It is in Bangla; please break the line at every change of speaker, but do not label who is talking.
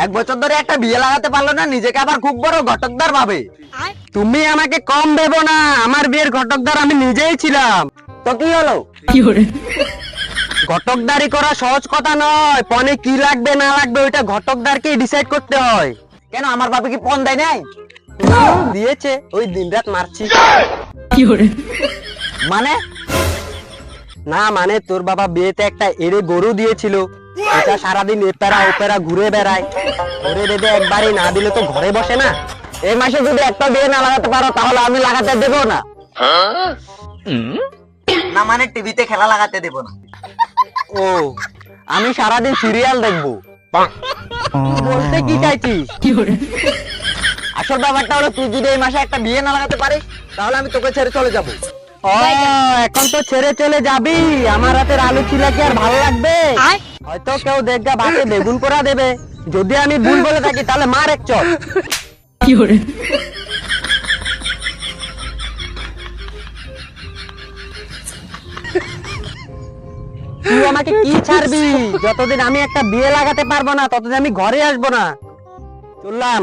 এক বছর ধরে একটা বিয়ে লাগাতে পারলো না, নিজেকে আবার খুব বড় ঘটকদার ভাবে। তুমি আমাকে কম ভেবো না, আমার বিয়ের ঘটকদার আমি নিজেই ছিলাম। তো কি হলো? ঘটকদারি করা সহজ কথা নয়, পনে কি লাগবে না লাগবে ওইটা ঘটকদারকেই ডিসাইড করতে হয়। কেন, আমার বাবা কি পণ দেয় নাই? দিয়েছে, ওই দিনরাত মারছি। মানে না, মানে তোর বাবা বিয়েতে একটা এড়ে গরু দিয়েছিল, এটা সারাদিন এপেরা ওপেরা ঘুরে বেড়ায়, ঘুরে বেঁধে একবারই না দিলে তো ঘরে বসে না। এই মাসে যদি একটা বিয়ে না লাগাতে পারো তাহলে আমি লাগাতে দেবো না। না মানে টিভিতে খেলা লাগাতে দেবো না। ও, আমি সারাদিন সিরিয়াল দেখবো। তুই বলতে কি চাইছিস? আসল ব্যাপারটা হলো, তুই যদি এই মাসে একটা বিয়ে না লাগাতে পারিস তাহলে আমি তোকে ছেড়ে চলে যাবো। ও, এখন তো ছেড়ে চলে যাবি? আমার হাতের আলু ছিলা কি আর ভালো লাগবে? হয়তো কেউ দেখবা ভাতে বেগুন পোড়া দেবে। যদি আমি ভুল বলে থাকি তাহলে মার এক চট। তুই আমাকে কি ছাড়বি? যতদিন আমি একটা বিয়ে লাগাতে পারবো না ততদিন আমি ঘরে আসবো না। চললাম।